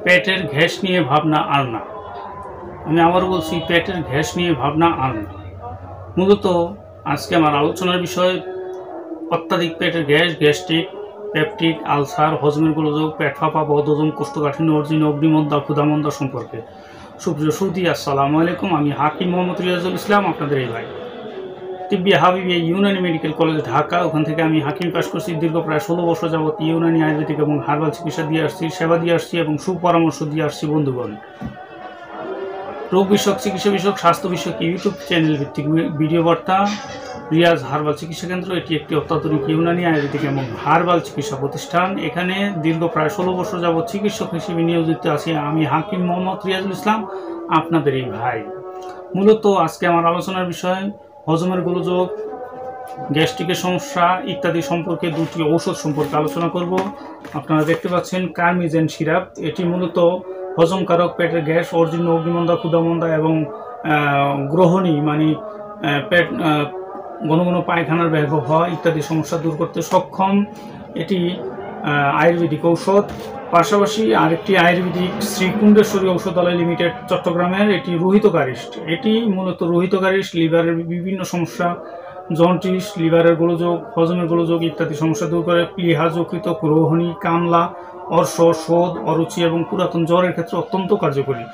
পেটের গ্যাস নিয়ে ভাবনা আর না। আমি আবার বলছি, পেটের গ্যাস নিয়ে ভাবনা আর না। মূলত আজকে আমার আলোচনার বিষয় অত্যাধিক পেটের গ্যাস, গ্যাস্ট্রিক, পেপটিক আলসার, হজমের গোলযোগ, পেট ফাঁপা, বদহজম, কোষ্ঠকাঠিন্য, অর্জিন, অগ্নিমন্দা, ক্ষুধামন্দা সম্পর্কে। সুপ্রিয় সুধী, আসসালামু আলাইকুম। আমি হাকিম মোহাম্মদ রিয়াজুল ইসলাম, আপনাদের এই ভাই। তিব্বি হাবিবি ইউনানি মেডিকেল কলেজ ঢাকা, ওখান থেকে আমি হাকিম পাশ করছি। দীর্ঘ প্রায় 16 বছর যাবত ইউনানি আয়ুর্বেদিক এবং হার্বাল চিকিৎসা দিয়ে আসছি, সেবা দিয়ে আসছি এবং সুপরামর্শ দিয়ে আসছি বন্ধুগণ। রোগ বিষয়ক, চিকিৎসা বিষয়ক, স্বাস্থ্য বিষয়ক ইউটিউব চ্যানেল ভিত্তিক ভিডিও বার্তা রিয়াজ হার্বাল চিকিৎসা কেন্দ্র। এটি একটি অত্যাধুনিক ইউনানি আয়ুর্বেদিক এবং হার্বাল চিকিৎসা প্রতিষ্ঠান। এখানে দীর্ঘ প্রায় 16 বছর যাবত চিকিৎসক হিসেবে নিয়োজিত আছি আমি হাকিম মোহাম্মদ রিয়াজুল ইসলাম, আপনাদের এই ভাই। মূলত আজকে আমার আলোচনার বিষয় হজমের গোলযোগ, গ্যাস্ট্রিকের সমস্যা ইত্যাদি সম্পর্কে দুটি ঔষধ সম্পর্কে আলোচনা করব। আপনারা দেখতে পাচ্ছেন কার্মিজেন সিরাপ। এটি মূলত হজমকারক, পেটের গ্যাস, অর্জিন, অগ্নিমন্দা, ক্ষুধামন্দা এবং গ্রহণী মানে পেট ঘন ঘন পায়খানার ব্যাগ হওয়া ইত্যাদি সমস্যা দূর করতে সক্ষম। এটি আয়ুর্বেদিক ঔষধ। পাশাপাশি আরেকটি আয়ুর্বেদিক শ্রীকুণ্ডেশ্বরী ঔষধালয় লিমিটেড চট্টগ্রামের, এটি রোহিতকারিস্ট। এটি মূলত রোহিতকারিস্ট লিভারের বিভিন্ন সমস্যা, জন্ডিস, লিভারের গোলযোগ, হজমের গোলযোগ ইত্যাদি সমস্যা দূর করে। প্লীহা, যকৃত, গ্রহণী, কামলা, অর্শ, শোধ, অরুচি এবং পুরাতন জ্বরের ক্ষেত্রে অত্যন্ত কার্যকরী।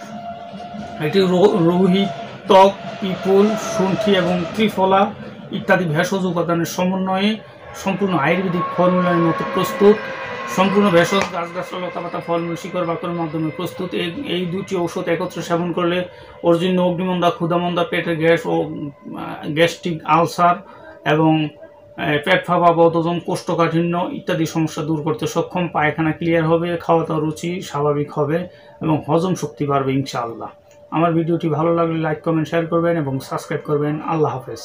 এটি রোহিতক, পিপুল, শুণ্ঠি এবং ত্রিফলা ইত্যাদি ভেষজ উপাদানের সমন্বয়ে সম্পূর্ণ আয়ুর্বেদিক ফর্মুলার মতো প্রস্তুত। সম্পূর্ণ ভেষজ গাছগাছরা, লতাপাতা, ফলমূল, শিকড় বাকড়ের মাধ্যমে প্রস্তুত। এই দুটি ঔষধ একত্রে সেবন করলে অর্জিন, অগ্নিমন্দা, ক্ষুধামন্দা, পেটের গ্যাস ও গ্যাস্ট্রিক আলসার এবং পেট ফাঁপা, বদহজম, কোষ্ঠকাঠিন্য ইত্যাদি সমস্যা দূর করতে সক্ষম। পায়খানা ক্লিয়ার হবে, খাওয়া দাওয়া রুচি স্বাভাবিক হবে এবং হজম শক্তি বাড়বে ইনশাআল্লাহ। আমার ভিডিওটি ভালো লাগলে লাইক, কমেন্ট, শেয়ার করবেন এবং সাবস্ক্রাইব করবেন। আল্লাহ হাফেজ।